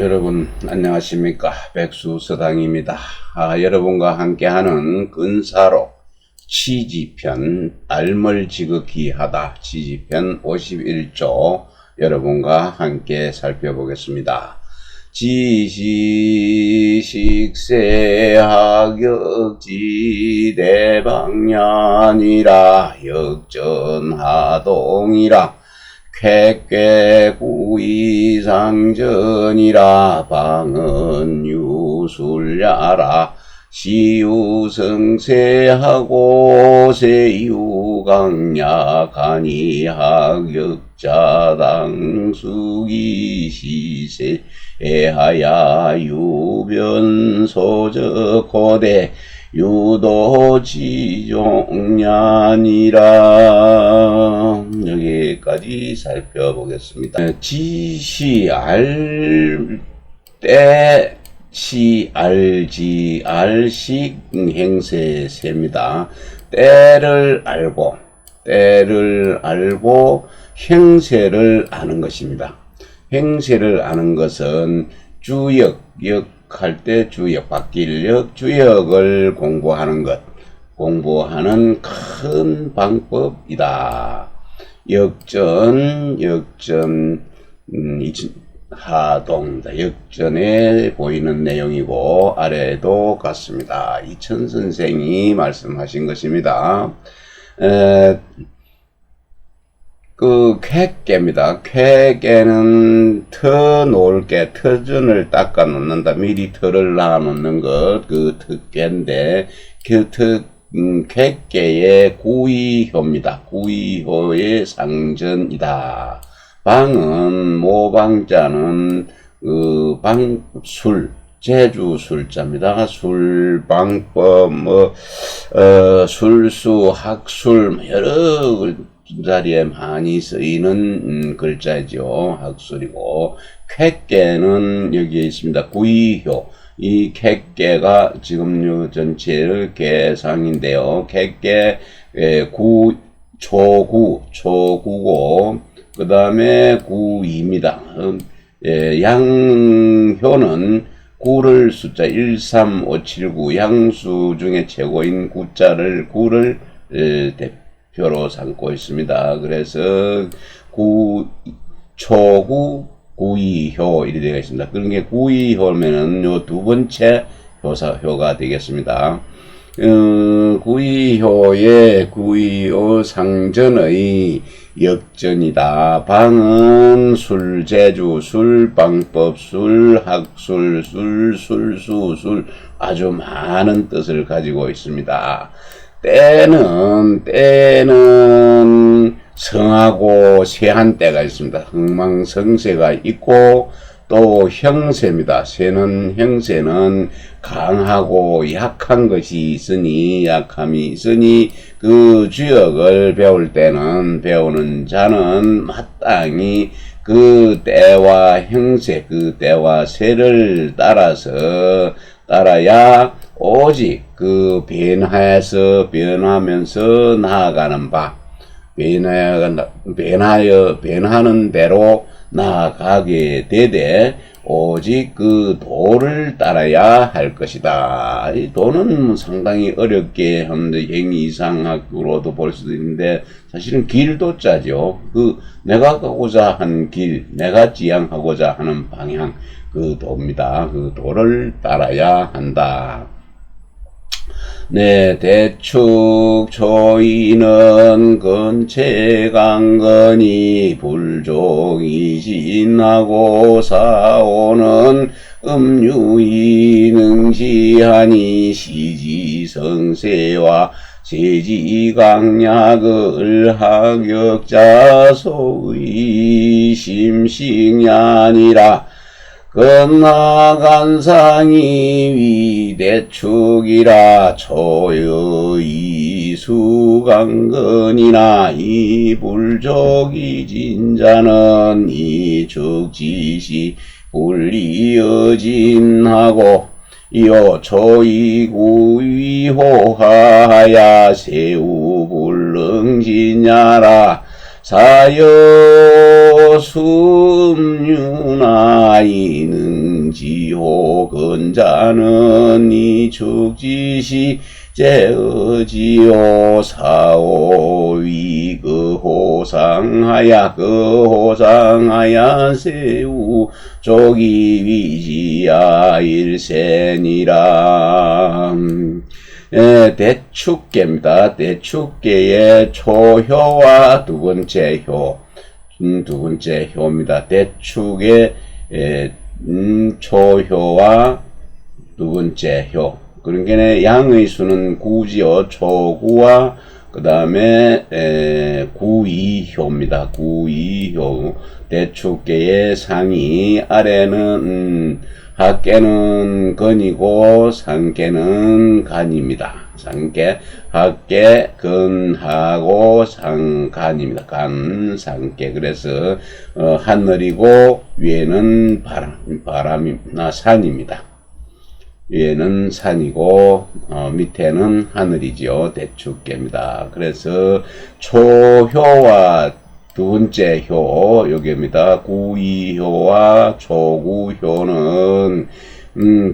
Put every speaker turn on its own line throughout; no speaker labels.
여러분 안녕하십니까. 백수서당입니다. 여러분과 함께하는 근사로 치지편 알멀지극히 하다 치지편 51조 여러분과 함께 살펴보겠습니다. 지시식세하격지 대방년이라 역전하동이라 쾌괴구이상전이라 방언유술야라 시유성세하고 세유강약하니학역자당수기시세하야 유변소적고대 유도지종년이라 여기까지 살펴보겠습니다. 지시알 때 시알지 알식 행세세입니다. 때를 알고 행세를 아는 것입니다. 행세를 아는 것은 역할 때 주역, 바뀔 역, 주역을 공부하는 것, 공부하는 큰 방법이다. 역전, 하동입니다. 역전에 보이는 내용이고 아래도 같습니다. 이천 선생이 말씀하신 것입니다. 쾌깨입니다. 쾌깨는 터 놓을게, 터전을 닦아 놓는다. 미리 터를 놔 놓는 것, 그 턱깨인데, 쾌깨의 구이효입니다. 구이효의 상전이다. 방은 모방자는 방술 제주술자입니다. 술방법 술수 학술 여러 자리에 많이 쓰이는 글자죠. 학술이고 쾌깨는 여기에 있습니다. 구이효. 이 쾌깨가 지금 요 전체를 개상인데요. 쾌깨 초구고 그 다음에 구입니다. 양효는 구를 숫자 13579 양수 중에 최고인 구를 대표로 삼고 있습니다. 그래서 초구 구이효 이렇게 되어 있습니다. 그런 게 구이효면은 요 두 번째 효가 되겠습니다. 구이효 상전의 역전이다. 방은 술, 제주, 술, 방법, 술, 학술, 술수, 아주 많은 뜻을 가지고 있습니다. 때는 성하고 세한 때가 있습니다. 흥망성쇠가 있고 또 형세입니다. 형세는 강하고 약한 것이 있으니 그 주역을 배우는 자는 마땅히 그 때와 형세, 그 때와 세를 따라야 오직 그 변하면서 나아가는 바, 변하는 대로 나아가게 되되 오직 그 도를 따라야 할 것이다. 이 도는 상당히 어렵게 하는데 행위이상학으로도 볼 수도 있는데 사실은 길도자죠. 내가 가고자 한 길, 내가 지향하고자 하는 방향, 그 도입니다. 그 도를 따라야 한다. 네, 대축 초이는 근체강건이 불종이 진하고 사오는 음유이 능시하니 시지성세와 세지강약을 하격자 소의 심식년이라 건나간 상이 위대축이라 초여이 수강건이나 이 불족이 진자는 이 축지시 불리어진하고 이어 초이구이호하야 세우불능진야라 사여숨유나이는 근지호 근자는 이축지시 제의지요 사오위 그 호상하야 세우 조기 위지야 일센이라. 대축계입니다. 대축계의 초효와 두 번째 효, 두 번째 효입니다. 대축의 초효와 두 번째 효. 그러니까 양의 수는 구지요. 초구와 그 다음에 구이효입니다. 구이효. 대축계의 상이 아래는 학계는 건이고 상계는 간입니다. 상계, 학계, 건하고 상간입니다. 간, 상계. 그래서 하늘이고 위에는 산입니다. 위에는 산이고 밑에는 하늘이지요. 대축계입니다. 그래서 초효와 두 번째 효 여기입니다. 구이효와 초구효는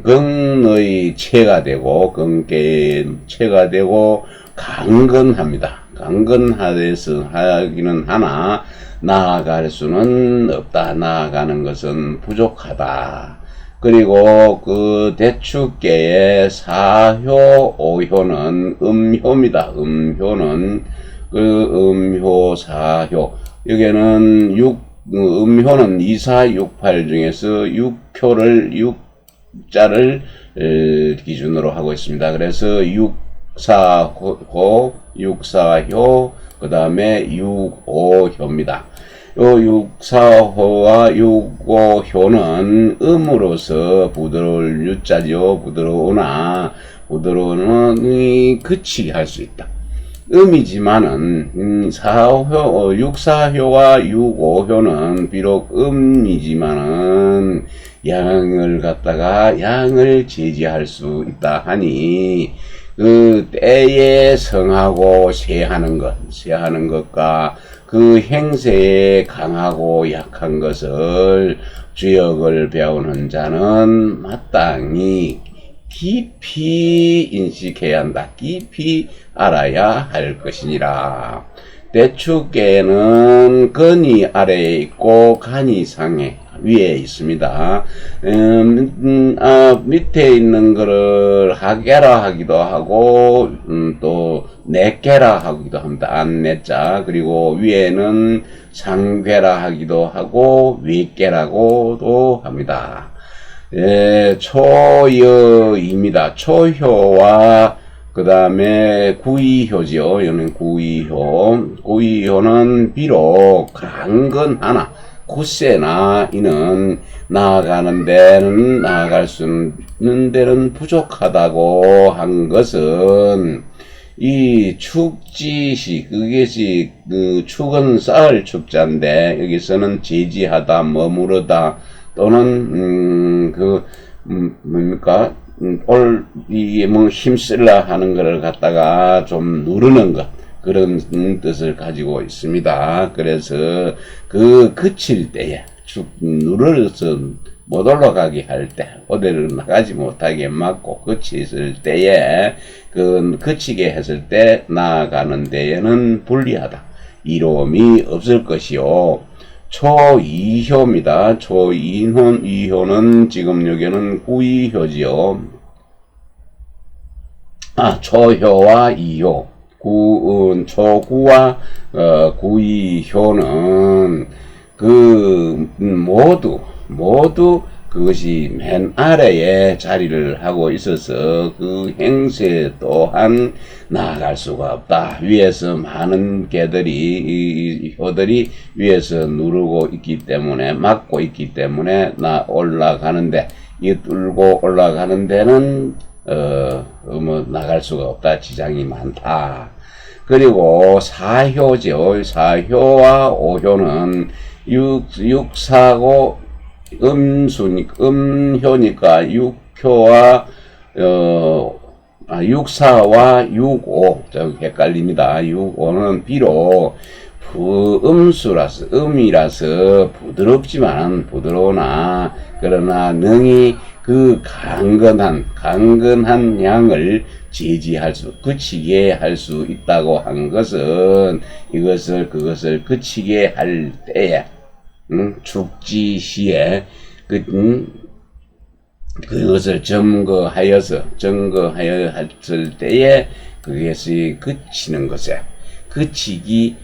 건의 체가 되고 건계의 체가 되고 강건합니다. 강건하기는 하나 나아갈 수는 없다. 나아가는 것은 부족하다. 그리고 그 대축계의 사효, 오효는 음효입니다. 음효는 그 음효, 사효. 여기는 음효는 2, 4, 6, 8 중에서 6효를 6자를 기준으로 하고 있습니다. 그래서 6, 4호, 6, 4효, 그 다음에 6, 5효입니다. 요 6, 4호와 6, 5효는 음으로서 부드러울 유자죠. 부드러우나, 부드러우는 그치게 할 수 있다. 음이지만은, 6, 4효와 6, 5효는 비록 음이지만은, 양을 제지할 수 있다 하니, 그 때에 성하고 세하는 것과 그 행세에 강하고 약한 것을 주역을 배우는 자는 마땅히 깊이 인식해야 한다. 깊이 알아야 할 것이니라. 대축계는 건이 아래에 있고 간이 상에 위에 있습니다. 밑에 있는 거를 하계라 하기도 하고 또 내계라 하기도 합니다. 안내자. 그리고 위에는 상계라 하기도 하고 위계라고도 합니다. 초여입니다. 초효와 그 다음에 구이효지요. 여기는 구이효. 구이효는 비록 강건하나 굳세나 이는 나아가는 데는 나아갈 수 있는 데는 부족하다고 한 것은 이 축지시 그것이 그 축은 쌓을 축자인데 여기서는 제지하다 머무르다 또는 뭡니까 이게 뭐 힘쓸라 하는 것을 갖다가 좀 누르는 것 그런 뜻을 가지고 있습니다. 그래서 그 그칠 때에 눌러서 못 올라가게 할 때, 어디를 나가지 못하게 막고 그치실 때에, 그 그치게 했을 때 나아가는 데에는 불리하다. 이로움이 없을 것이요. 초이효입니다. 초이효는 지금 여기는 구이효지요. 초효와 이효. 초구와 구이효는 모두 그것이 맨 아래에 자리를 하고 있어서 그 행세 또한 나아갈 수가 없다. 위에서 많은 개들이 효들이 위에서 누르고 있기 때문에 막고 있기 때문에 올라가는데 이 뚫고 올라가는 데는 나갈 수가 없다. 지장이 많다. 그리고 사효죠. 사효와 오효는 육사고 음효니까 육사와 육오 좀 헷갈립니다. 육오는 비록 음수라서 음이라서 부드러우나 그러나 능히 그 강건한 양을 그치게 할 수 있다고 한 것은 그것을 그치게 할 때에 축지시에 그것을 점거하였을 때에 그것이 그치는 것에 그치게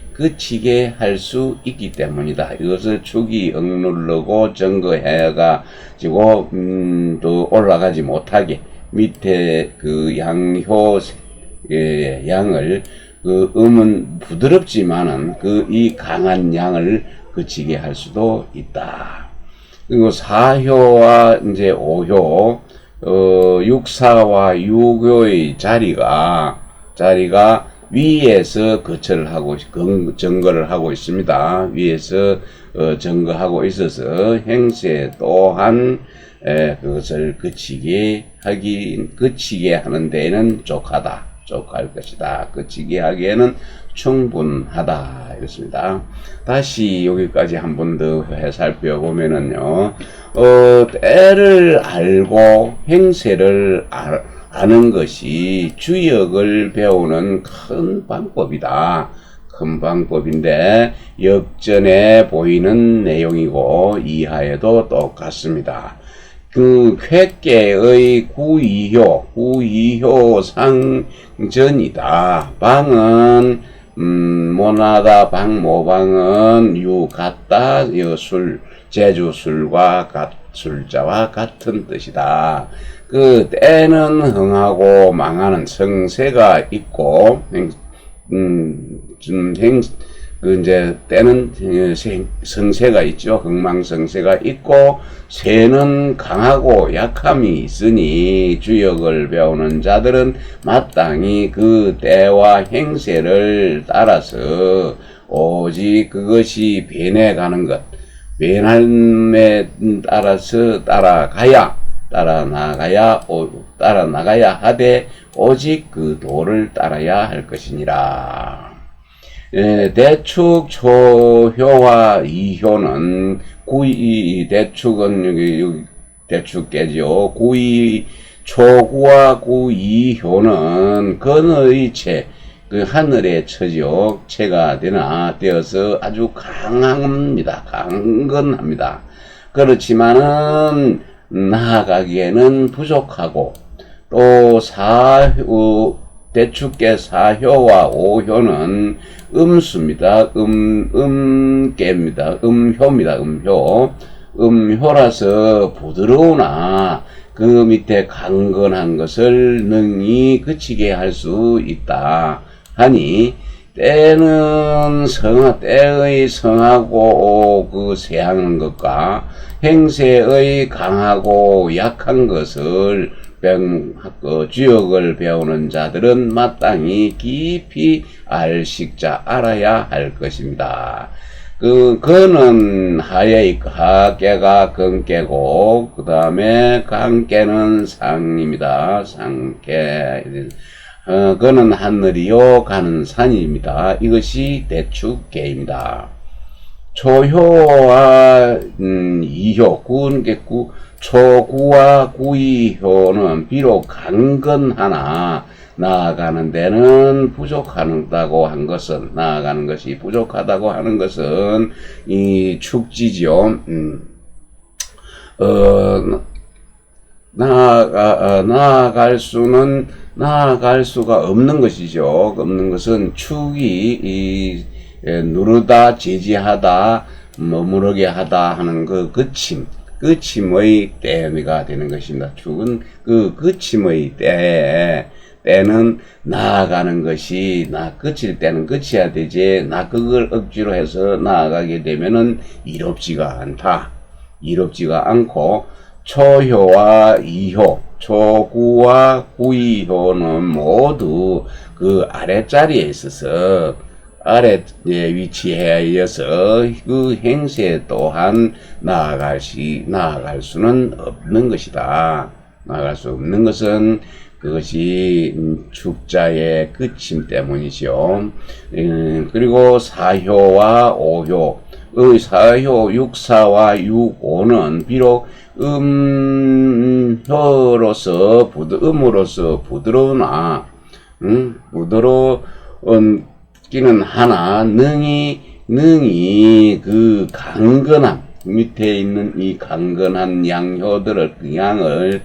할 수 있기 때문이다. 이것을 축이 억누르고 점거해가지고 또 올라가지 못하게 밑에 그 양효 양을 그 음은 부드럽지만은 이 강한 양을 그치게 할 수도 있다. 그리고 사효와 이제 오효, 육사와 육효의 자리가 위에서 정거를 하고 있습니다. 위에서 정거하고 있어서 행세 또한 그것을 그치게 하는 데에는 족할 것이다. 그치게 하기에는 충분하다. 이렇습니다. 다시 여기까지 한 번 더 살펴보면은요, 때를 알고 행세를 아는 것이 주역을 배우는 큰 방법이다. 큰 방법인데 역전에 보이는 내용이고 이하에도 똑같습니다. 그 쾌계의 구이효 상전이다. 방은 모나다 모방은 같다. 제주술과 술자와 같은 뜻이다. 그 때는 흥하고 망하는 성세가 있고 이제 때는 성세가 있죠. 흥망성세가 있고 세는 강하고 약함이 있으니 주역을 배우는 자들은 마땅히 그 때와 행세를 따라서 오직 그것이 변해가는 것, 변함에 따라서 따라 나가야 하되 오직 그 도를 따라야 할 것이니라. 대축 초효와 이효는 대축은 여기 대축계죠. 초구와 이효는 근의 그 하늘의 체가 되어서 아주 강건합니다. 그렇지만은 나아가기에는 부족하고 또 대축계 사효와 오효는 음수입니다. 음계입니다. 음효입니다. 음효라서 부드러우나 그 밑에 강건한 것을 능히 그치게 할 수 있다 하니 때의 성하고 그 세하는 것과 행세의 강하고 약한 것을 주역을 배우는 자들은 마땅히 깊이 알아야 할 것입니다. 그는 하계가 근깨고 그 다음에 강깨는 상입니다. 상깨. 그는 하늘이요 가는 산입니다. 이것이 대축계입니다. 초효와 이효, 초구와 구이효는 비록 강건하나 나아가는 것이 부족하다고 하는 것은 이 축지죠. 나아갈 수가 없는 것이죠. 없는 것은 축이 누르다, 제지하다, 머무르게 하다 하는 그 그침의 때가 되는 것입니다. 축은 그 그침의 때는 나아가는 것이 그칠 때는 그쳐야 되지 그걸 억지로 해서 나아가게 되면은 이롭지가 않고 초효와 이효, 초구와 구이효는 모두 그 아랫자리에 있어서 위치하여서 그 행세 또한 나아갈 수는 없는 것이다. 나아갈 수 없는 것은 그것이 축자의 끝임 때문이죠. 그리고 사효와 오효, 사효 육사와 육오는 비록 음으로서 부드러우나 부드러운기는 하나 능히 그 강건함 밑에 있는 이 강건한 양효들을 양을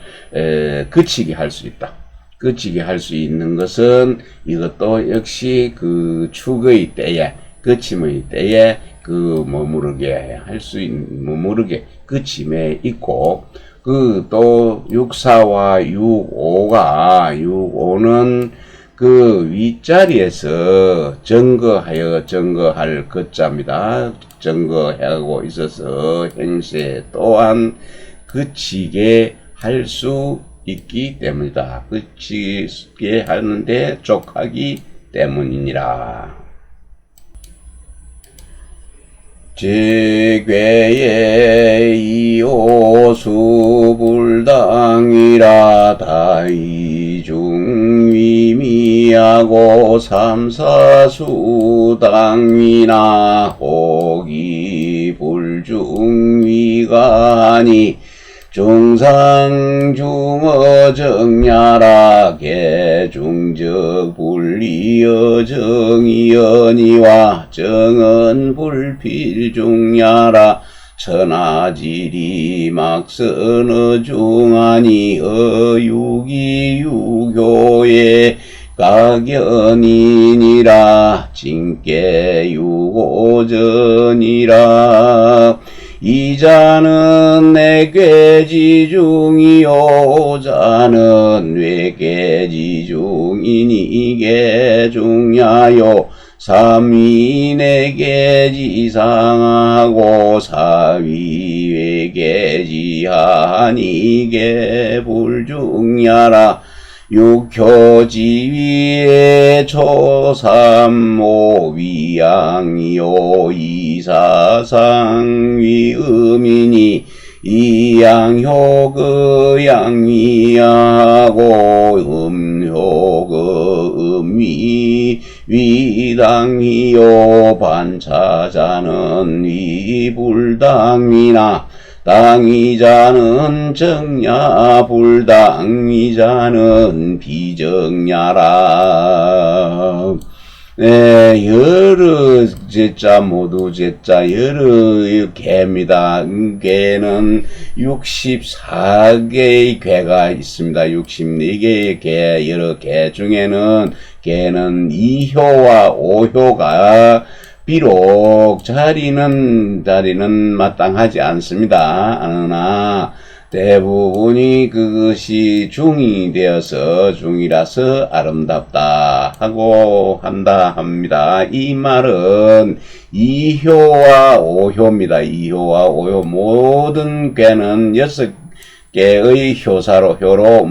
그치게 할 수 있다. 그치게 할 수 있는 것은 이것도 역시 그 축의 때에 그침의 때에 그 머무르게 그침에 있고 그 또 육사와 육오는 그 윗자리에서 증거할 것자입니다. 증거하고 있어서 행세 또한 그치게 할 수 있기 때문이다. 그치게 하는데 족하기 때문이니라. 제괴의 이오수불당이라 다이중위미하고 삼사수당이나 호기불중위가니 중상중어정야라 개중적불리어정이연이와 정은불필중야라 천하지리 막선어중하니 어유기유교의 가견이니라 진깨유고전이라 이자는 내괴지중이요 자는 외괴지중이니 이게 중야요 삼위 내괴지상하고 사위 외괴지하니 이게 불중야라 육효지위의 초삼모 위양이요 이사상위음이니 이양효 그 양위하고 음효 그 음위 위당이요 반차자는 위불당이나 당이자는 정야 불당이자는 비정야라. 네, 여러 제자 모두 제자 여러 개입니다. 개는 64개의 개가 있습니다. 64개의 개 여러 개 중에는 개는 2효와 5효가 비록 자리는 마땅하지 않습니다. 그러나 대부분이 그것이 중이 되어서 중이라서 아름답다 하고 한다 합니다. 이 말은 2효와 5효입니다. 2효와 5효 모든 괴는 6개의 효로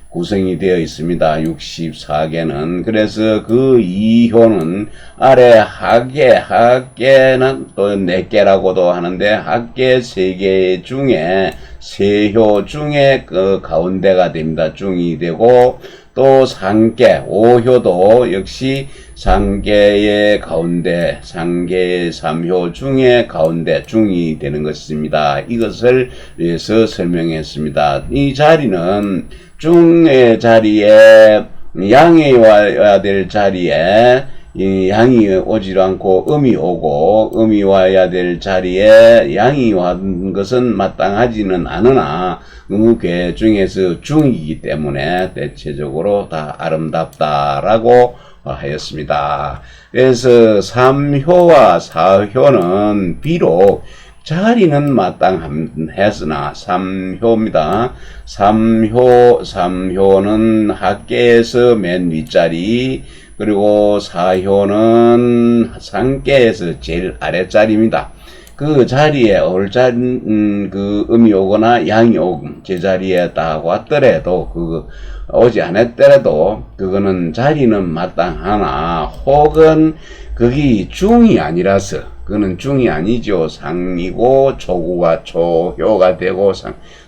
구성이 되어 있습니다. 64개는. 그래서 그 2효는 아래 하계는 또 4개라고도 하는데 하계 3개 중에 3효 중에 그 가운데가 됩니다. 중이 되고 또 상계 5효도 역시 상계의 가운데 상계의 3효 중에 가운데 중이 되는 것입니다. 이것을 위해서 설명했습니다. 이 자리는 중의 자리에 양이 와야 될 자리에 이 양이 오지도 않고 음이 오고 음이 와야 될 자리에 양이 온 것은 마땅하지는 않으나 음괴 중에서 중이기 때문에 대체적으로 다 아름답다라고 하였습니다. 그래서 3효와 4효는 비록 자리는 마땅했으나 3효입니다. 3효는 학계에서 맨 윗자리, 그리고 4효는 상계에서 제일 아랫자리입니다. 그 자리에 그 음이 오거나 양이 오고 제자리에 딱 왔더라도 오지 않았더라도 그거는 자리는 마땅하나 혹은 거기 중이 아니라서, 그는 중이 아니죠. 상이고 초구가 초효가 되고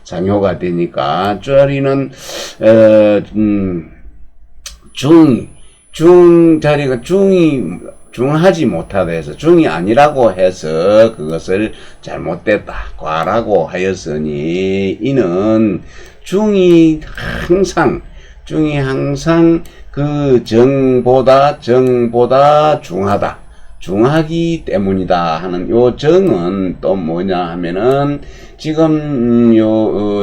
상효가 되니까 쩌리는 중 자리가 중하지 못하다 해서, 중이 아니라고 해서 그것을 잘못됐다 과라고 하였으니, 이는 중이 항상 그 정보다 중하기 때문이다 하는 요 정은 또 뭐냐 하면은, 지금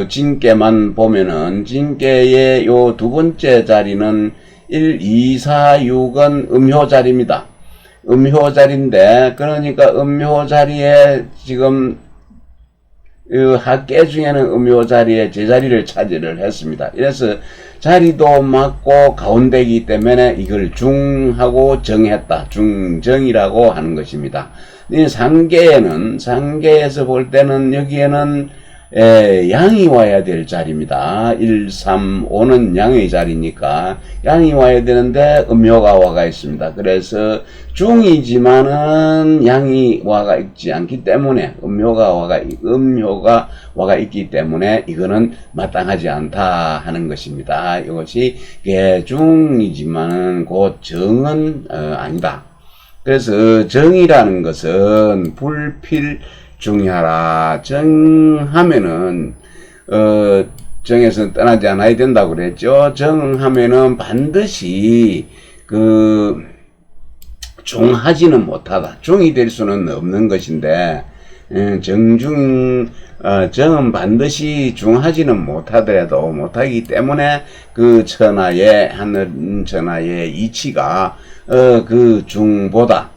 진께만 보면은, 진께의 요 두 번째 자리는 1, 2, 4, 6은 음효자리입니다. 음효자리인데, 그러니까 음효자리에 지금 학계 중에는 음효자리에 제자리를 차지를 했습니다. 그래서 자리도 맞고 가운데이기 때문에 이걸 중하고 정했다. 중정이라고 하는 것입니다. 이 상계에서 볼 때는 여기에는 양이 와야 될 자리입니다. 1, 3, 5는 양의 자리니까 양이 와야 되는데 음효가 와가 있습니다. 그래서 중이지만은 양이 와가 있지 않기 때문에, 음효가 와가 있기 때문에 이거는 마땅하지 않다 하는 것입니다. 이것이 중이지만은 그 정은 아니다. 그래서 정이라는 것은 불필중하라. 정하면은 정에서 떠나지 않아야 된다고 그랬죠. 정하면은 반드시 중하지는 못하다. 중이 될 수는 없는 것인데, 정은 반드시 중하지는 못하더라도 못하기 때문에 그 천하의, 하늘 천하의 이치가 그 중보다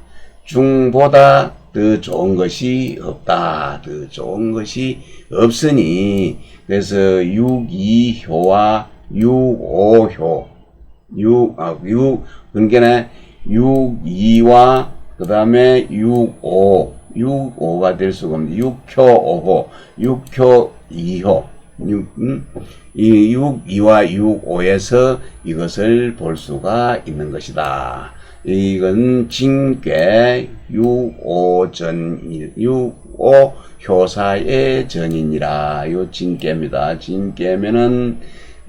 더 좋은 것이 없다. 더 좋은 것이 없으니, 그래서 6이효와 6오효, 그러니까 6이와 그 다음에 6오가 될 수가 없는데, 6효 5호, 6효 2호, 이 6이와 6오에서 이것을 볼 수가 있는 것이다. 이건 진괴 6오효사의 전이니라. 요 진괴입니다. 진괴면은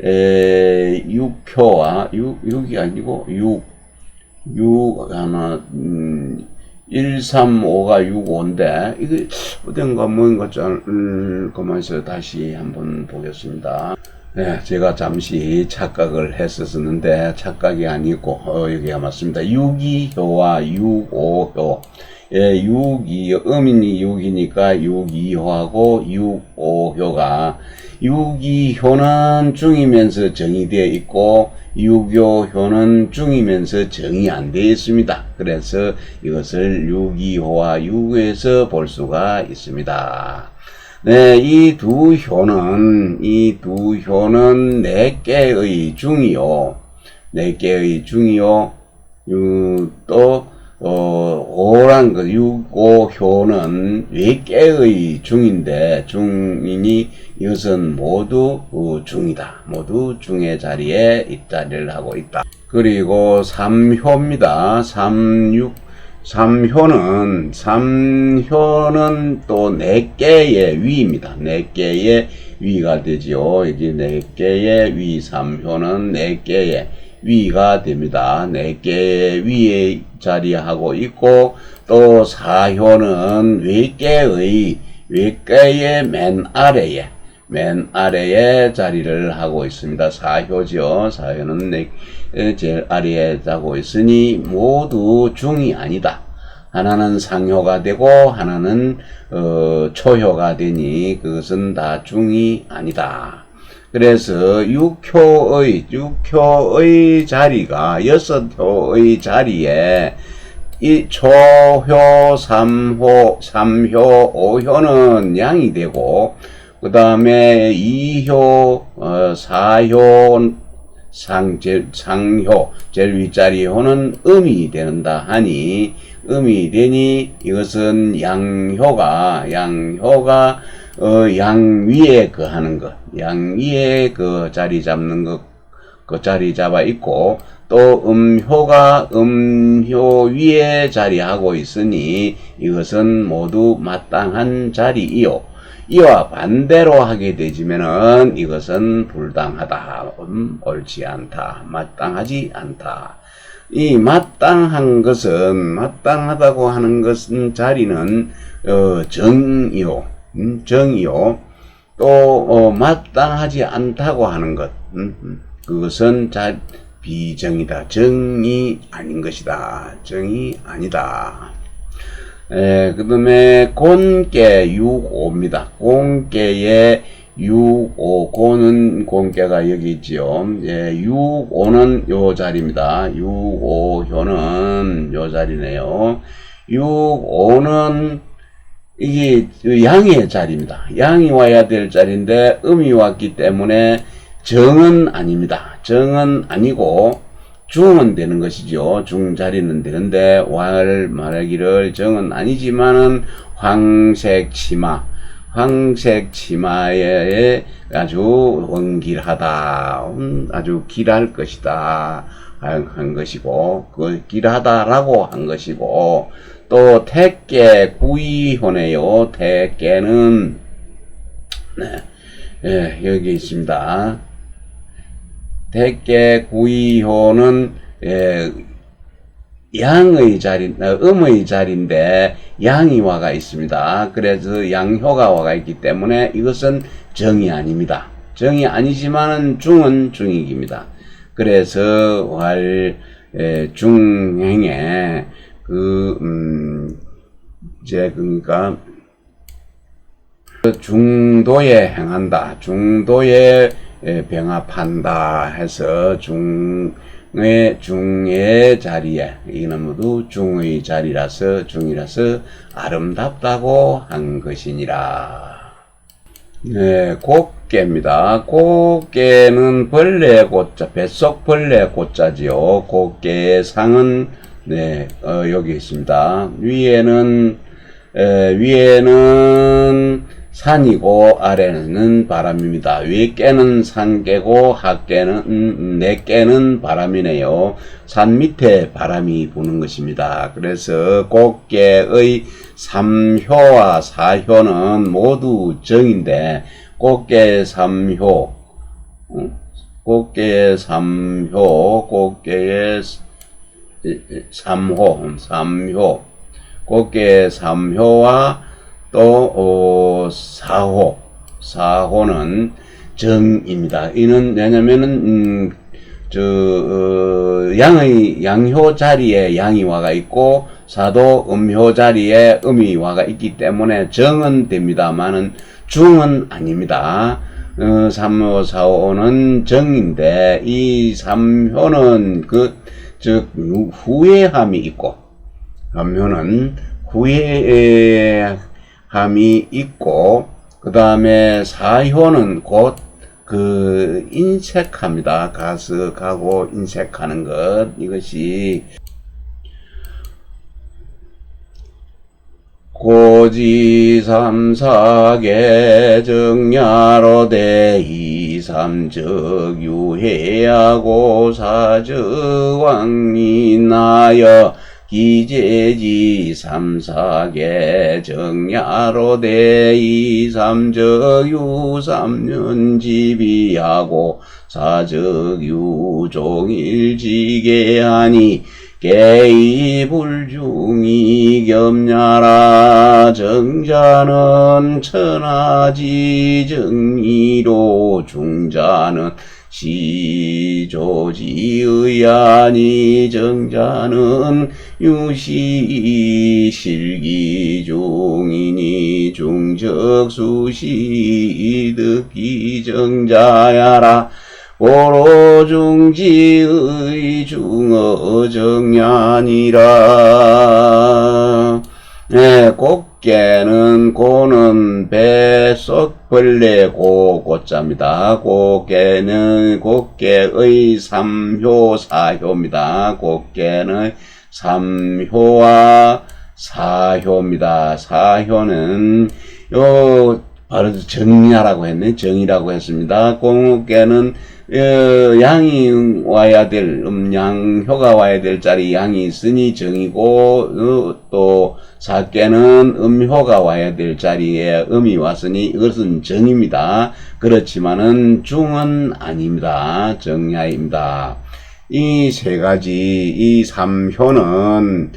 6효와 6이 아니고 6 하나 1, 3, 5가 6, 5인데, 이게 어딘가 뭔가 그만해서 다시 한번 보겠습니다. 네, 제가 잠시 착각을 했었는데, 착각이 아니고, 여기가 맞습니다. 6이효와 6오효. 예, 6이, 음인이 6이니까 6이효하고 6오효가, 6이효는 중이면서 정이 되어 있고, 6오효는 중이면서 정이 안 되어 있습니다. 그래서 이것을 6이효와 6에서 볼 수가 있습니다. 네, 이 두 효는 4개의 중이요. 4개의 중이요. 또, 6오효는 4개의 중인데, 중이니 이것은 모두 중이다. 모두 중의 자리에 입자리를 하고 있다. 그리고 3효입니다. 3효는 또 4개의 위입니다. 4개의 위가 되지요. 여기 4개의 위, 3효는 4개의 위가 됩니다. 4개의 위에 자리하고 있고, 또 4효는 외계의 맨 아래에 자리를 하고 있습니다. 4효죠. 4효는 제일 아래에 자고 있으니 모두 중이 아니다. 하나는 상효가 되고 하나는 초효가 되니 그것은 다 중이 아니다. 그래서 6효의 자리가 6효의 자리에 이 초효, 3효, 5효는 양이 되고, 그 다음에 2효, 4효, 상효, 제일 윗자리 효는 음이 된다 하니, 음이 되니 이것은 양효가 양 위에 하는 것, 양 위에 자리 잡는 그 자리 잡아 있고, 또 음효가 음효 위에 자리하고 있으니 이것은 모두 마땅한 자리이요. 이와 반대로 하게 되지면은 이것은 불당하다, 옳지 않다, 마땅하지 않다. 이 마땅한 것은, 마땅하다고 하는 것은 자리는 정이요, 정이요. 또 마땅하지 않다고 하는 것, 그것은 비정이다, 정이 아닌 것이다, 정이 아니다. 그 다음에 곤께 육오입니다. 곤께의 육오, 고는 곤께가 여기 있지요. 육오는 요 자리입니다. 육오효는 요 자리네요. 육오는 이게 양의 자리입니다. 양이 와야 될 자리인데 음이 왔기 때문에 정은 아닙니다. 정은 아니고 중은 되는 것이죠. 중 자리는 되는데 말하기를 정은 아니지만은 황색 치마, 황색 치마에 아주 원길하다, 아주 길할 것이다 한 것이고, 그 길하다라고 한 것이고, 또 택계 구이효네요. 택계는 여기 있습니다. 택계 구이효는 양의 자리, 음의 자리인데 양이 와가 있습니다. 그래서 양효가 와가 있기 때문에 이것은 정이 아닙니다. 정이 아니지만은 중은 중익입니다. 그래서 중행에 그러니까 중도에 행한다, 중도에 병합한다 해서 중의 자리에, 이는 모두 중의 자리라서, 중이라서 아름답다고 한 것이니라. 곱개입니다. 곱개는 벌레 고자, 뱃속 벌레 고자지요. 곱개의 상은 여기 있습니다. 위에는 산이고 아래는 바람입니다. 위에께는 산개고 내께는 바람이네요. 산 밑에 바람이 부는 것입니다. 그래서 곱개의 3효와 4효는 모두 정인데, 곱개의 3효, 곱개의 3효, 곱개의 3효, 곱개의 3효와 또 4호는 정입니다. 이는 왜냐면은 양효 자리에 양이 와가 있고 사도 음효 자리에 음이 와가 있기 때문에 정은 됩니다만은 중은 아닙니다. 3호, 4호는 정인데 이 3효는 후회함이 있고, 3효는 후회함이 있고, 그 다음에 4효는 곧 인색합니다. 가고 인색하는 것, 이것이 고지삼사계 정야로대 이삼적 유해하고 사적왕이나여 기재지 삼사계 정야로대 이삼적 유삼년지비하고 사적 유종일지계하니 개이불중이 겸냐라. 정자는 천하지 정의로 중자는 시조지의하니 정자는 유시 실기중이니 중적수시 득기 정자야라. 고로중지의 중어정야니라. 곱개는 고는 뱃속 벌레 고자입니다. 곱개는 곱개의 3효 4효입니다. 곱개는 3효와 4효입니다. 4효는 바로 정야라고 했네. 정이라고 했습니다. 곱개는 양이 와야 될, 양효가 와야 될 자리 양이 있으니 정이고, 또 사께는 음효가 와야 될 자리에 음이 왔으니 이것은 정입니다. 그렇지만은 중은 아닙니다. 정야입니다. 이 세 가지, 이 삼효는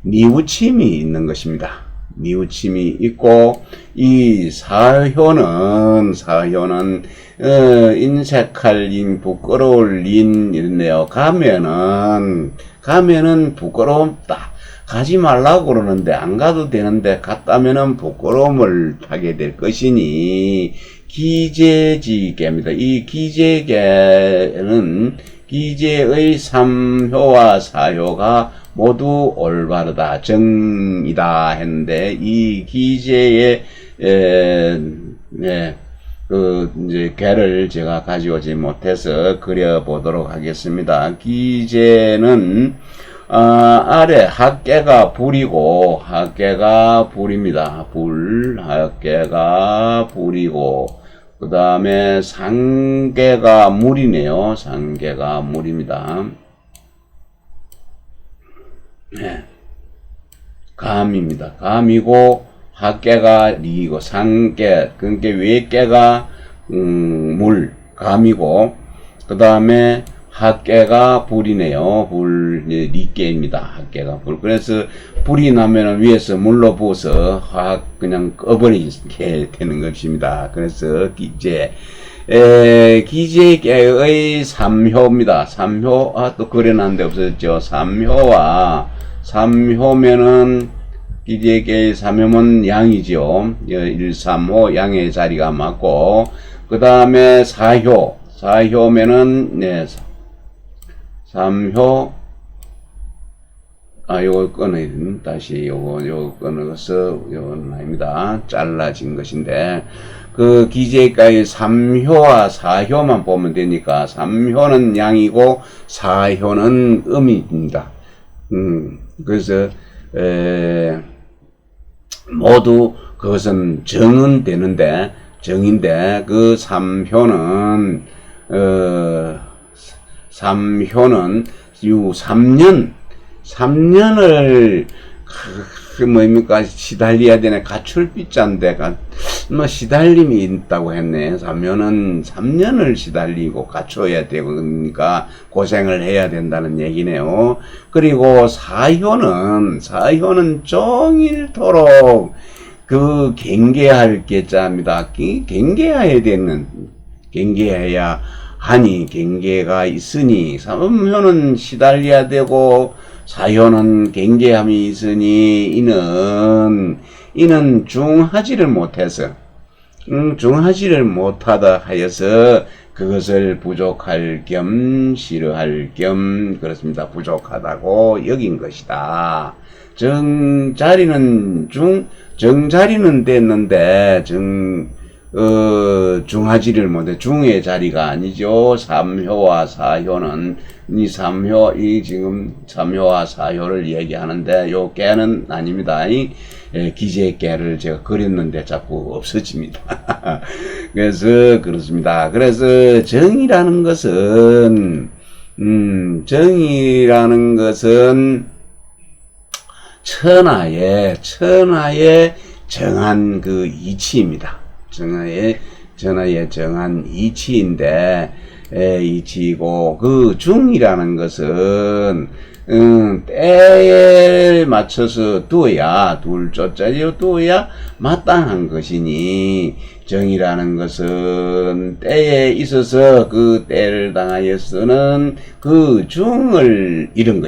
뉘우침이 있는 것입니다. 뉘우침이 있고, 이 사효는 인색할 인, 부끄러울 인, 이런데요. 가면은 부끄럽다. 가지 말라고 그러는데, 안 가도 되는데, 갔다면은 부끄러움을 타게 될 것이니, 기재지계입니다. 이 기재계는 기재의 삼효와 사효가 모두 올바르다, 정이다 했는데, 이 기재의, 이제, 개를 제가 가져오지 못해서 그려보도록 하겠습니다. 기재는, 아래 학계가 불이고, 학계가 불입니다. 학계가 불이고, 그 다음에 상계가 물이네요. 상계가 물입니다. 네. 감입니다. 감이고, 학계가 리이고, 상계, 그러니까 외계가, 물, 감이고, 그 다음에 학계가 불이네요. 리계입니다. 학계가 불. 그래서 불이 나면은 위에서 물로 부어서 그냥 꺼버리게 되는 것입니다. 그래서 기재계의 삼효입니다. 삼효, 또 그려놨는데 없어졌죠. 삼효면은, 기재계의 삼효는 양이죠. 1, 3호 양의 자리가 맞고, 그 다음에 사효면은, 네, 삼효, 요거 끊어야 됩니다. 다시 요거 끊어서, 요건 아닙니다. 잘라진 것인데, 그 기재가의 삼효와 사효만 보면 되니까, 삼효는 양이고, 사효는 음입니다. 그래서, 모두 그것은 정은 되는데, 정인데, 그 삼효는 3년을 뭡니까 시달려야 되네. 가출비자인데 시달림이 있다고 했네. 3년을 시달리고 갖춰야 되고 그러니까 고생을 해야 된다는 얘기네요. 그리고 사효는 종일토록 그 경계할 계자입니다. 경계해야 하니 경계가 있으니 삼효는 시달려야 되고 사효는 경계함이 있으니 이는 중하지를 못해서 중하지를 못하다 하여서 그것을 부족할 겸 싫어할 겸 그렇습니다. 부족하다고 여긴 것이다. 정자리는 됐는데 중하지를 못해. 중의 자리가 아니죠. 삼효와 사효는, 지금 삼효와 사효를 얘기하는데, 요 깨는 아닙니다. 기재깨를 제가 그렸는데 자꾸 없어집니다. 그래서, 그렇습니다. 그래서, 정이라는 것은, 천하의 정한 그 이치입니다. 천하의 정한 이치인데, 이치이고, 그 중이라는 것은, 때에 맞춰서 두어야, 둘조짜리로 두어야 마땅한 것이니, 정이라는 것은 때에 있어서 그 때를 당하여서는 그 중을 잃은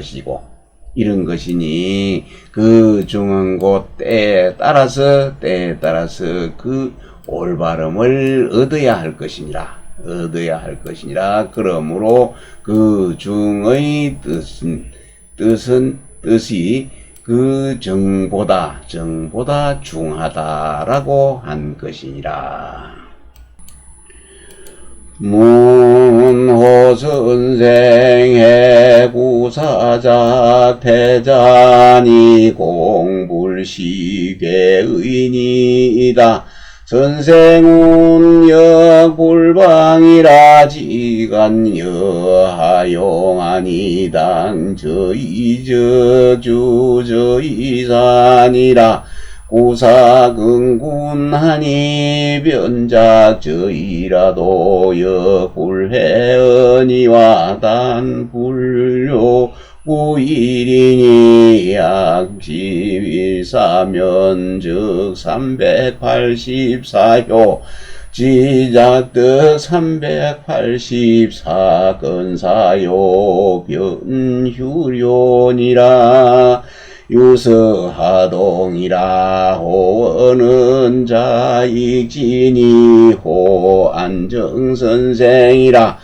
것이니, 그 중은 곧 때에 따라서 그 올바름을 얻어야 할 것이니라. 그러므로 그 중의 뜻이 그 정보다 중하다라고 한 것이니라. 문호선생 해구사작 태자니 공불시계의니이다. 선생은 역불방이라 지간 여하용하니당 저이저주 저이산이라 구사근군하니 변작 저이라도 역불해언이와 단불료 구일이니 약십일사면 즉 384효 지작득 384건사요 변휴료니라 유서하동이라 호언은 자익진이 호안정선생이라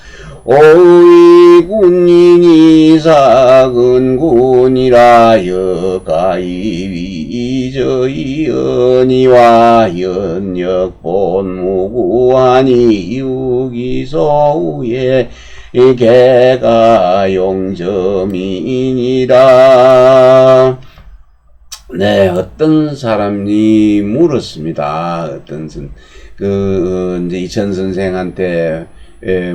오이군인이 사근군이라 여가이위저이언이와 연역본무구하니 유기소우에 개가용점이니라. 네, 어떤 사람이 물었습니다. 이제 이천 선생한테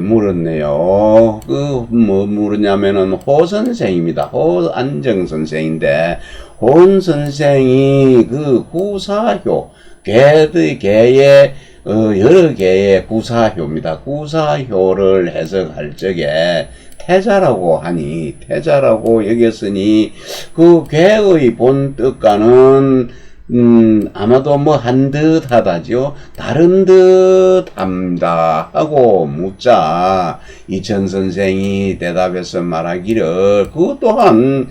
물었네요. 뭐 물었냐면은 호 선생입니다. 호 안정 선생인데, 호 선생이 구사효, 개의 여러 개의 구사효입니다. 구사효를 해석할 적에 태자라고 하니, 태자라고 여겼으니, 그 개의 본 뜻과는, 아마도 뭐 한 듯 하다죠. 다른 듯 합니다. 하고 묻자. 이천 선생이 대답해서 말하기를, 그 또한,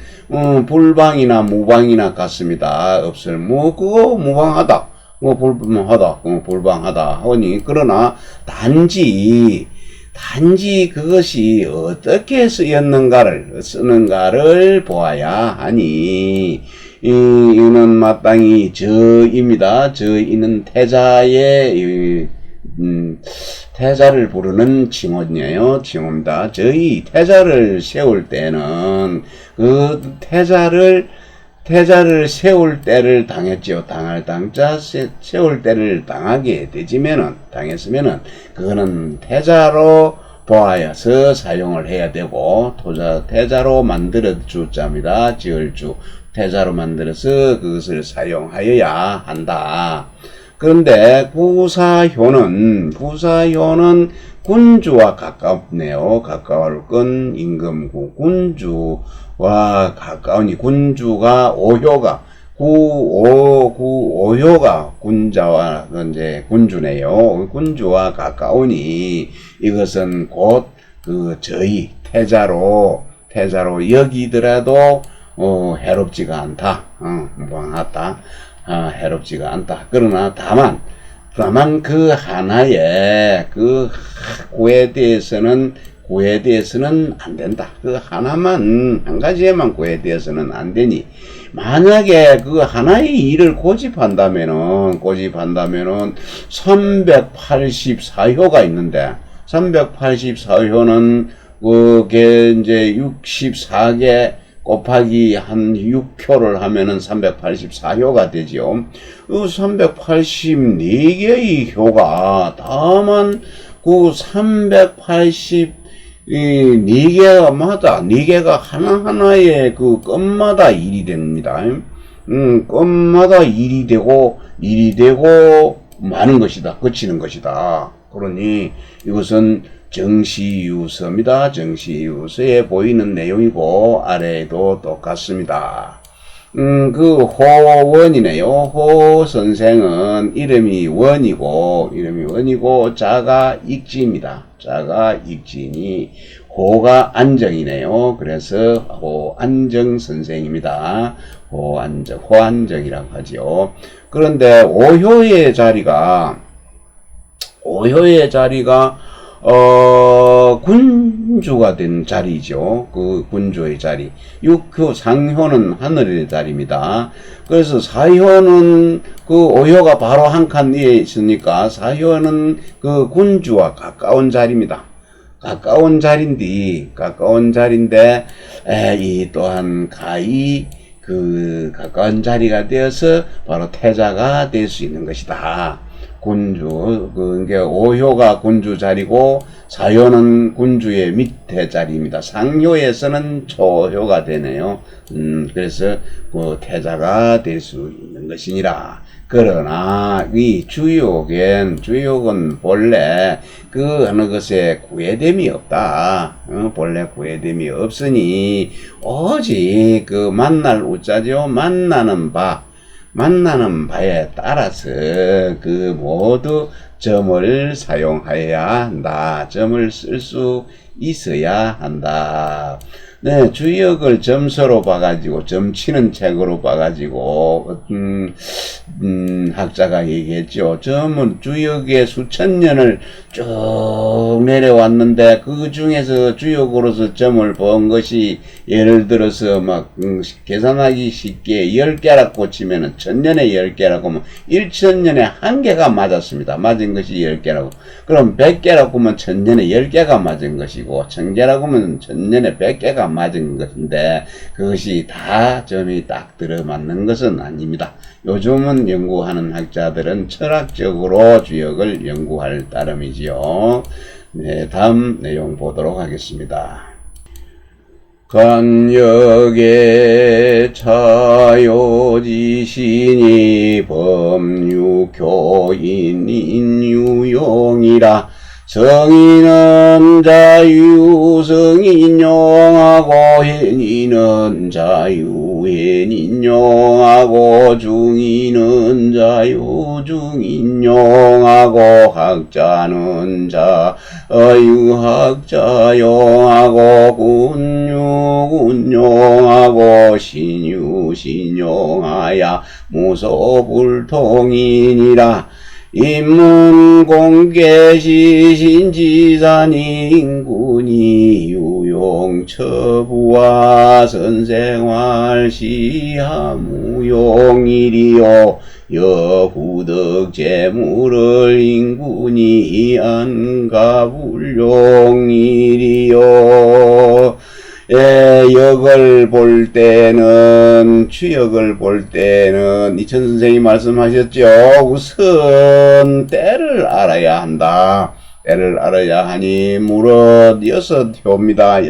불방이나 무방이나 같습니다. 없을, 그거 무방하다. 불방하다. 하니, 그러나, 단지 그것이 어떻게 쓰는가를 보아야 하니, 이는 마땅히 저입니다. 저이는 태자를 부르는 칭호네요. 칭호입니다. 저희 태자를 세울 때는 그 태자를 세울 때를 당했죠. 당할 당자 세울 때를 당했으면은 그거는 태자로 보아야서 사용을 해야 되고, 태자로 만들어 주자입니다. 지을 주. 태자로 만들어서 그것을 사용하여야 한다. 그런데 구사효는 군주와 가깝네요. 가까울 건 임금구. 군주와 가까우니 군주가 오효가 오효가 군자와 이제 군주네요. 군주와 가까우니 이것은 곧 저희 태자로 여기더라도 해롭지가 않다. 무방하다. 해롭지가 않다. 그러나 다만 그 하나의 구에 대해서는 안 된다. 그 하나만, 한 가지에만 구에 대해서는 안 되니, 만약에 그 하나의 일을 고집한다면은 384효가 있는데, 384효는 그게 이제 64개 곱하기 한 6효를 하면은 384효가 되죠. 그 384개의 효가 다만 그 384개마다 4개가 하나하나의 그 건마다 일이 됩니다. 건마다 일이 되고 많은 것이다. 그치는 것이다. 그러니 이것은 정시유서입니다. 정시유서에 보이는 내용이고 아래에도 똑같습니다. 그 호원이네요. 호 선생은 이름이 원이고 자가 익지입니다. 자가 익지니 호가 안정이네요. 그래서 호안정 선생입니다. 호안정이라고 하죠. 그런데 오효의 자리가 군주가 된 자리죠. 그 군주의 자리. 육효, 상효는 하늘의 자리입니다. 그래서 사효는 그 오효가 바로 한 칸 위에 있으니까 사효는 그 군주와 가까운 자리입니다. 가까운 자리인데, 이 또한 가히 그 가까운 자리가 되어서 바로 태자가 될 수 있는 것이다. 군주, 그게 오효가 군주 자리고 사효는 군주의 밑에 자리입니다. 상효에서는 초효가 되네요. 그래서 그 태자가 될 수 있는 것이니라. 그러나 이 주욕은 본래 그 어느 것에 구애됨이 없다. 본래 구애됨이 없으니 오직 그 만날 우자죠. 만나는 바에 따라서 그 모두 점을 사용하여야 한다. 점을 쓸 수 있어야 한다. 네, 주역을 점서로 봐가지고, 점치는 책으로 봐가지고, 학자가 얘기했죠. 점은 주역의 수천 년을 쭉 내려왔는데, 그 중에서 주역으로서 점을 본 것이, 예를 들어서 막, 계산하기 쉽게 10개라 꽂히면은, 1000년에 10개라고 하면, 1000년에 1개가 맞았습니다. 맞은 것이 10개라고. 그럼 100개라고 하면 1000년에 10개가 맞은 것이고, 1000개라고 하면 1000년에 100개가 맞은 것인데 그것이 다 점이 딱 들어맞는 것은 아닙니다. 요즘은 연구하는 학자들은 철학적으로 주역을 연구할 따름이지요. 네, 다음 내용 보도록 하겠습니다. 간역의 차요지신이 법유교인 인유용이라. 성인은 자유 성인용하고 hen이는 자유 hen인용하고 중인은 자유 중인용하고 학자는 자유 학자용하고 군유 군용하고 신유 신용하야 무소불통이니라. 인문공계시신지산이 인군이 유용처부와 선생활시하무용일이요 여후덕재물을 인군이 안가불용일이요. 역을 볼 때는, 주역을 볼 때는, 이천 선생님이 말씀하셨죠. 우선, 때를 알아야 한다. 때를 알아야 하니, 무릇 6효입니다.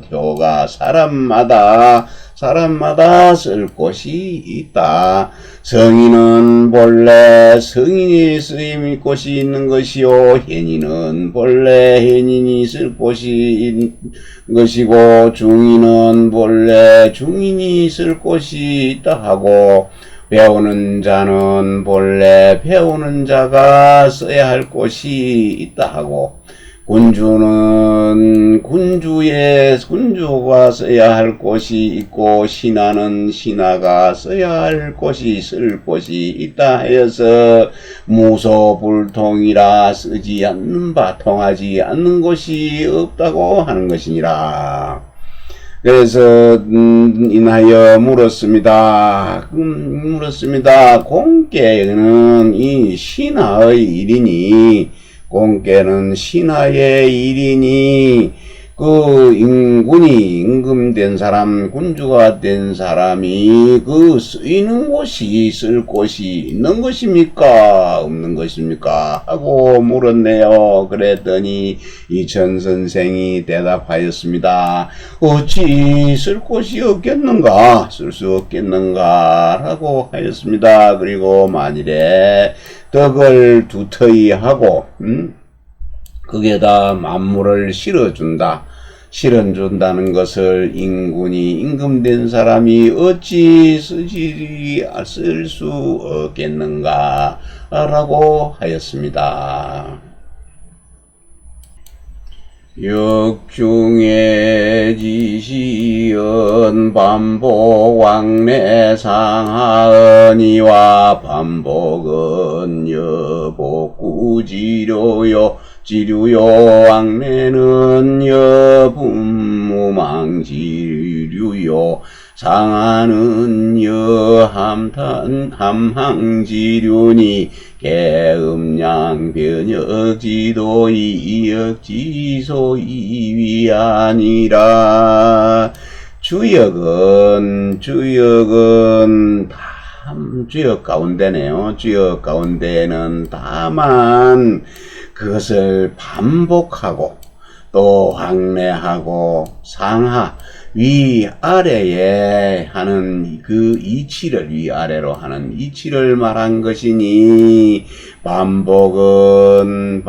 6효가 사람마다 쓸 곳이 있다. 성인은 본래 성인이 쓰임 곳이 있는 것이요. hen이는 본래 hen인이 쓸 곳이 있는 것이고, 중인은 본래 중인이 쓸 곳이 있다 하고, 배우는 자는 본래 배우는 자가 써야 할 곳이 있다 하고, 군주는 군주가 써야 할 곳이 있고, 신하는 신하가 써야 할 곳이 쓸 곳이 있다 하여서 무소불통이라. 쓰지 않는 바 통하지 않는 곳이 없다고 하는 것이니라. 그래서 인하여 물었습니다. 공께는 이 신하의 일이니, 공께는 신하의 일이니, 그 인군이 임금된 사람, 군주가 된 사람이 그 쓰이는 곳이 쓸 곳이 있는 것입니까? 없는 것입니까? 하고 물었네요. 그랬더니 이천 선생이 대답하였습니다. 어찌 쓸 곳이 없겠는가? 쓸 수 없겠는가? 라고 하였습니다. 그리고 만일에 덕을 두터이 하고, 거기에다 만물을 실어준다는 것을 인군이 임금된 사람이 어찌 쓸 수 없겠는가? 라고 하였습니다. 역중의 지시연 반복 왕래 상하언이와 반복은 여복구지료요 지류요 왕래는 여분무망지류요 상하는 여함항지류니 개음양 변역지도 이역지소 이위아니라. 주역은 다 주역 가운데네요. 주역 가운데는 다만 그것을 반복하고 또 확례하고 상하 위아래에 하는 그 이치를 위아래로 하는 이치를 말한 것이니 반복은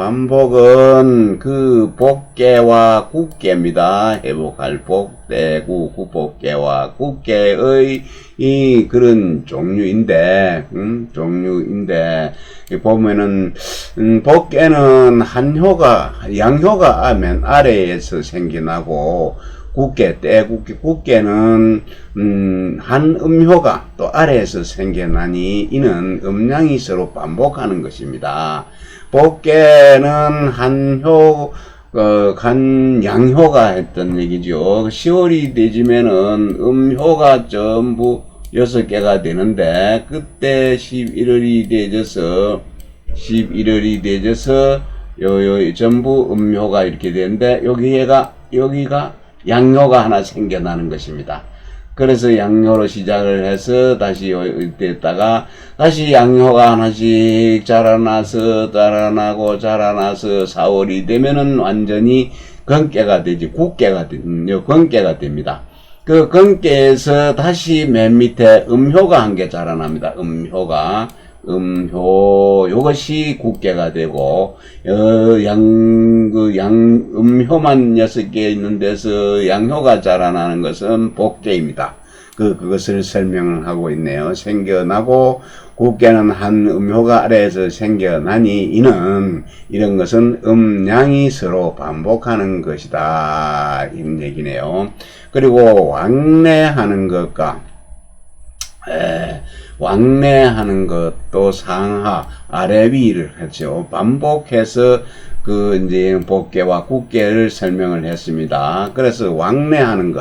그 복계와 국계입니다. 회복할 복대구 국복계와 국계의 이 그런 종류인데 보면은 복계는 한효가 양효가 맨 아래에서 생겨나고 국계는 한 음효가 또 아래에서 생겨나니 이는 음양이 서로 반복하는 것입니다. 복계는 양효가 했던 얘기죠. 10월이 되지면은 음효가 전부 6개가 되는데 그때 11월이 되져서 전부 음효가 이렇게 되는데 여기가 양효가 하나 생겨나는 것입니다. 그래서 양효로 시작을 해서 다시 이때다가 다시 양효가 하나씩 자라나서 4월이 되면은 완전히 건깨가 되지 건깨가 됩니다. 그 건깨에서 다시 맨 밑에 음효가 한 개 자라납니다. 요것이 국계가 되고, 음효만 6개 있는 데서 양효가 자라나는 것은 복계입니다. 그것을 설명을 하고 있네요. 생겨나고, 국계는 한 음효가 아래에서 생겨나니, 이런 것은 음양이 서로 반복하는 것이다. 이런 얘기네요. 그리고 왕래하는 것도 상하, 아래 위를 했죠. 반복해서 이제 복계와 국계를 설명을 했습니다. 그래서 왕래하는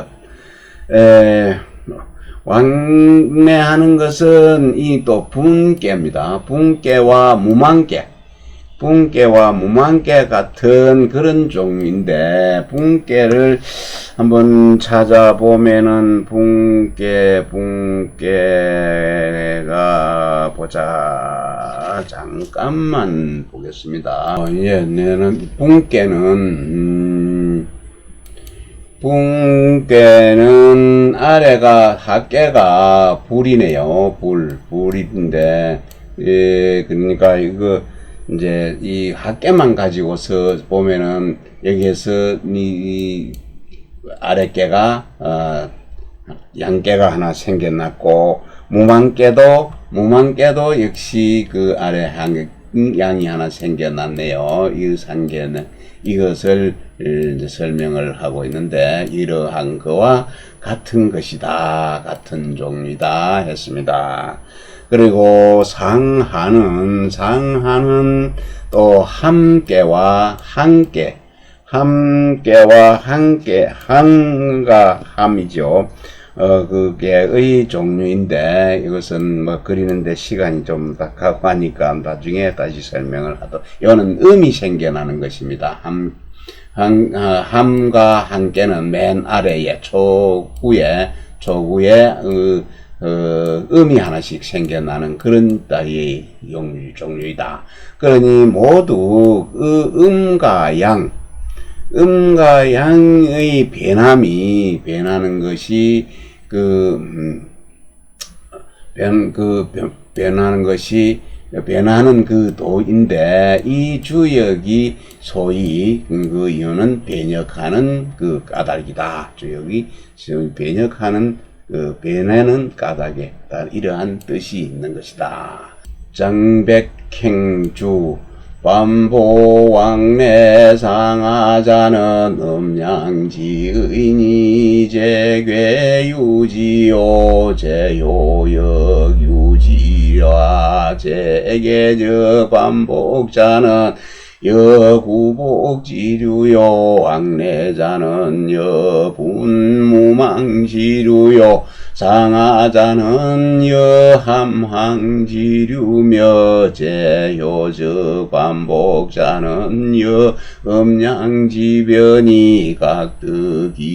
것은 또 분계입니다. 분계와 무만계 같은 그런 종류인데, 분계를 한번 찾아보면은, 분계가 보자. 잠깐만 보겠습니다. 분계는 아래가 합계가 불이네요. 불인데, 그러니까 이제 이 합계만 가지고서 보면은 여기에서 이 아랫계가 양계가 하나 생겨났고 무만계도 역시 그 아래 양이 하나 생겨났네요. 이 상계는 이것을 이제 설명을 하고 있는데 이러한 거와 같은 것이다, 같은 종류이다 했습니다. 그리고 상하는 또 함계와 한계, 한과 함이죠. 그게의 종류인데, 이것은 그리는데 시간이 좀 가고 하니까 나중에 다시 설명을 이거는 음이 생겨나는 것입니다. 함과 한계는 맨 아래에, 초구에, 음이 하나씩 생겨나는 그런 따위의 종류이다. 그러니 모두 음과 양의 변하는 것이 변하는 그 도인데, 이 주역이 소위 그 이유는 변역하는 그 까닭이다. 주역이 변역하는 변하는 까닭에 이러한 뜻이 있는 것이다. 정백행주 반보왕래 상하자는 음양지의니 제괴유지요 제요역 유지라 제계적 반복자는 여구복지류요 왕래자는 여분무망지류요 상하자는 여함항지류며 제효적 반복자는 여음양지변이 각득이지류요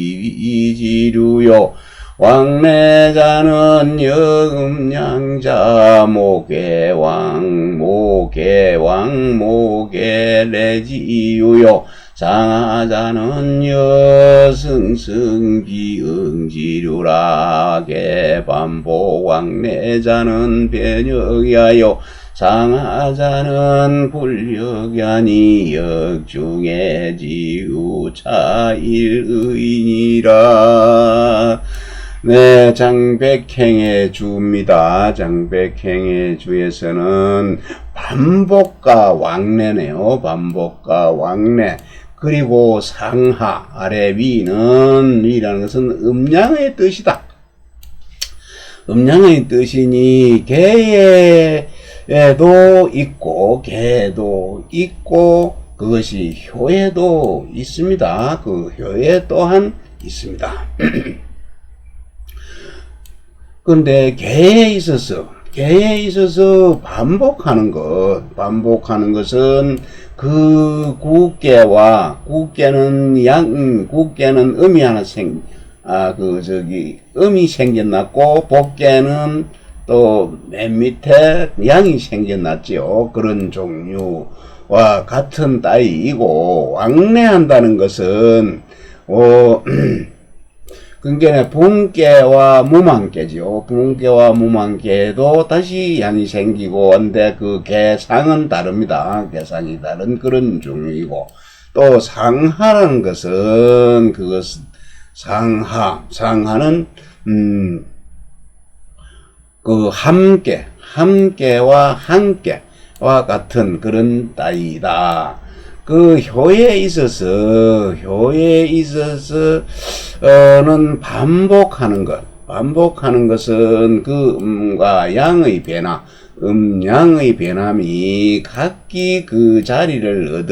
왕래자는 여음양자 모계왕 모계왕 모계래지유요 상하자는 여승승비응지류라 개반복 왕래자는 변역야요 상하자는 불력야니 역중의 지우차일의니라. 네, 장백행의 주입니다. 장백행의 주에서는 반복과 왕래네요. 반복과 왕래. 그리고 상하, 아래 위는, 위라는 것은 음양의 뜻이다. 음양의 뜻이니, 개에도 있고, 개도 있고, 그것이 효에도 있습니다. 그 효에 또한 있습니다. 근데 개에 있어서 반복하는 것은 그 국계는 음이 하나 음이 생겨났고, 복계는 또 맨 밑에 양이 생겨났지요. 그런 종류와 같은 따위이고, 왕래한다는 것은, 그러니까 분계와 무만계죠. 분계와 무만계도 다시 양이 생기고, 근데 그 계상은 다릅니다. 계상이 다른 그런 종류이고, 또 상하라는 것은 상하는 그 함께와 함께와 같은 그런 따위다. 그 효에 있어서는 반복하는 것은 그 음과 양의 변화, 양의 변함이 각기 그 제자리를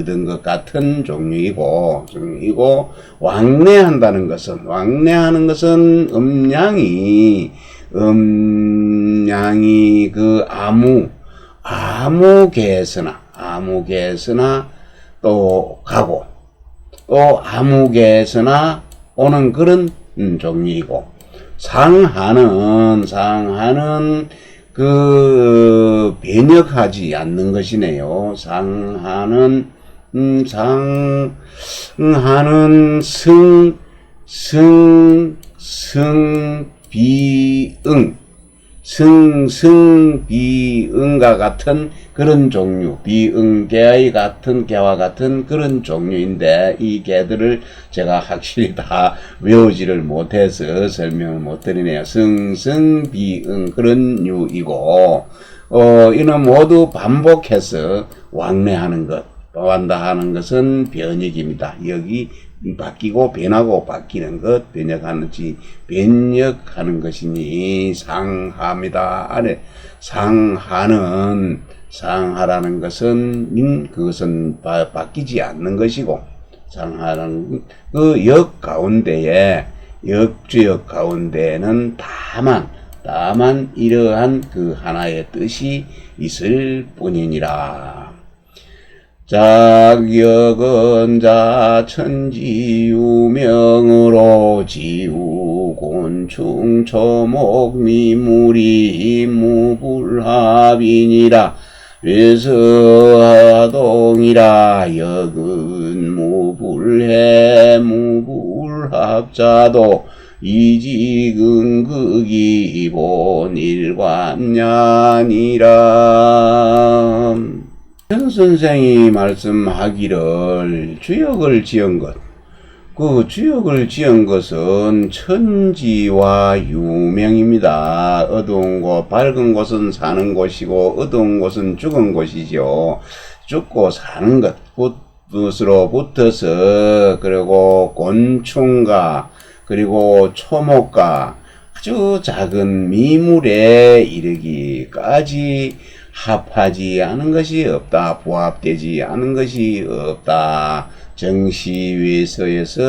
얻은 것 같은 종류이고, 왕래하는 것은 음양이 그 아무개에서나 또 가고, 또 아무개에서나 오는 그런 종류이고, 상하는 그 변역하지 않는 것이네요. 상하는 승승비응과 같은 그런 종류, 개와 같은 그런 종류인데, 이 개들을 제가 확실히 다 외우지를 못해서 설명을 못 드리네요. 승승비응 그런 류이고, 이는 모두 반복해서 왕래하는 것, 또한다 하는 것은 변역입니다. 여기 바뀌고 변하고 바뀌는 것, 변역하는 것이니 상하입니다. 아래 상하라는 것은 그것은 바뀌지 않는 것이고, 상하라는 그 역주역 가운데에는 다만 이러한 그 하나의 뜻이 있을 뿐이니라. 작역은 자천지유명으로 지우곤충 초목미물이 무불합이니라. 외서하동이라. 역은 무불해 무불합자도 이직은 극이본 일관냐니라. 현 선생이 말씀하기를 주역을 지은 것, 그 주역을 지은 것은 천지와 유명입니다. 어두운 곳, 밝은 곳은 사는 곳이고 어두운 곳은 죽은 곳이죠. 죽고 사는 것으로 붙어서, 그리고 곤충과 그리고 초목과 아주 작은 미물에 이르기까지 합하지 않은 것이 없다. 부합되지 않은 것이 없다. 정시외서에서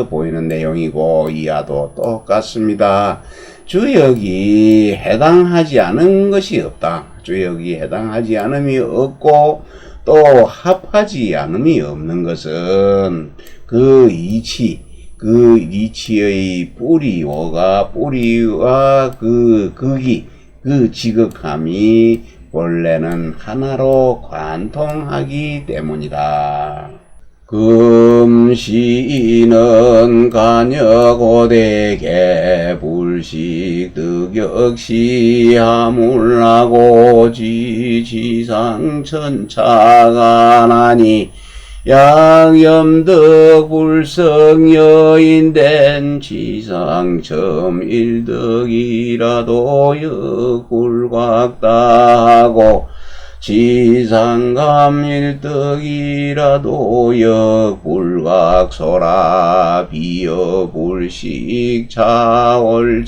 보이는 내용이고, 이하도 똑같습니다. 주역이 해당하지 않은 것이 없다. 주역이 해당하지 않음이 없고, 또 합하지 않음이 없는 것은 그 이치, 그 이치의 뿌리와 그 극이, 그 지극함이 본래는 하나로 관통하기 때문이다. 금시는 간여고대개 불식 득역시 하물라고 지지상천차가 나니 양염득 불성여인된 지상첨 일득이라도 역불곽다하고 지상감 일득이라도 역불각소라 비여불식 차월자면야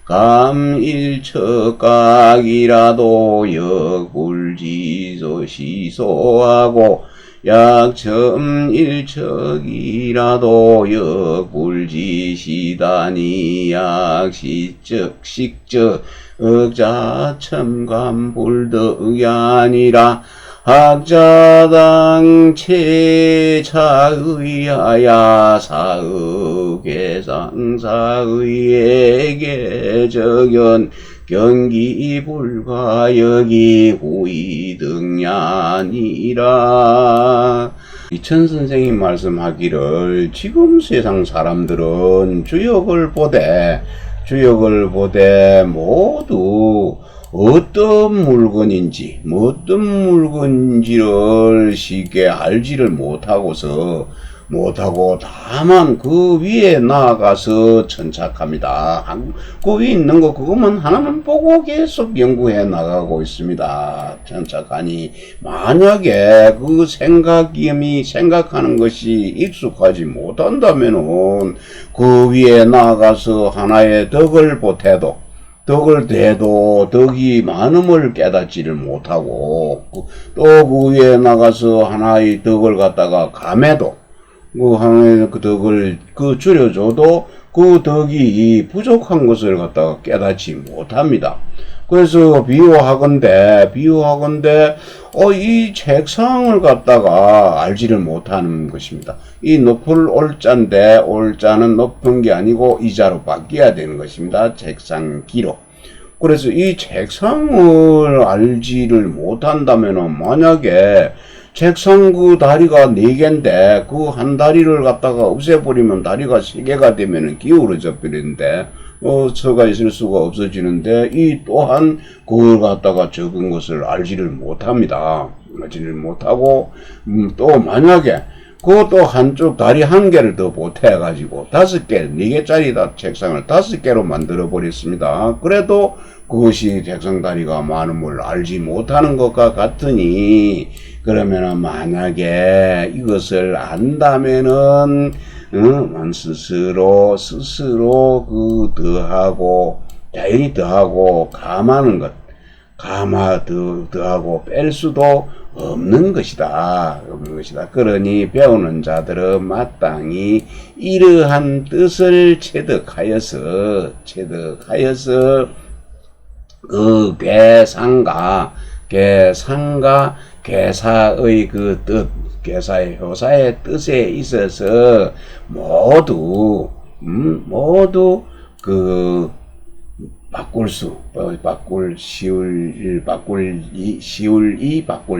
감일척각이라도 역불지소시소하고 약첨일척이라도 역불지시다니 약시적 억자첨감불득이 아니라 학자당 체차의하야 사의계상사의에게 적연 경기불가역이 후이등야니라. 이천 선생님 말씀하기를 지금 세상 사람들은 주역을 보되 모두 어떤 물건인지 어떤 물건인지를 쉽게 알지를 못하고 다만 그 위에 나아가서 천착합니다. 그 위에 있는 거 그것만 하나만 보고 계속 연구해 나가고 있습니다. 천착하니 만약에 그 생각하는 것이 익숙하지 못한다면은 그 위에 나아가서 하나의 덕을 보태도 덕이 많음을 깨닫지를 못하고 또 그 위에 나가서 하나의 덕을 갖다가 감해도 그 하나의 그 덕을 줄여줘도 그 덕이 부족한 것을 갖다가 깨닫지 못합니다. 그래서 비유하건대 이 책상을 갖다가 알지를 못하는 것입니다. 이 높을 올자인데 올자는 높은 게 아니고 이자로 바뀌어야 되는 것입니다. 책상 기로. 그래서 이 책상을 알지를 못한다면은 만약에 책상 그 다리가 4개인데 그 한 다리를 갖다가 없애버리면 다리가 3개가 되면은 기울어져 버리는데 서가 있을 수가 없어지는데 이 또한 그걸 갖다가 적은 것을 알지를 못합니다. 알지를 못하고 또 만약에 그것도 한쪽 다리 1개를 더 보태가지고 5개, 4개짜리 책상을 5개로 만들어 버렸습니다. 그래도 그것이 책상 다리가 많음을 알지 못하는 것과 같으니 그러면은 만약에 이것을 안다면은 스스로 그 자연히 더하고 감하는 것, 더하고 뺄 수도 없는 것이다. 그러니 배우는 자들은 마땅히 이러한 뜻을 체득하여서 그 괴사의 그 뜻, 괴사의 효사의 뜻에 있어서 모두 그 바꿀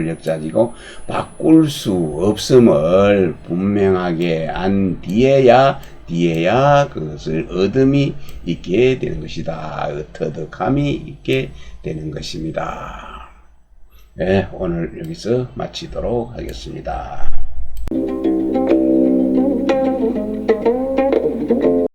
역자지고 바꿀 수 없음을 분명하게 안 뒤에야 그것을 얻음이 있게 되는 것이다. 터득함이 있게 되는 것입니다. 네, 오늘 여기서 마치도록 하겠습니다.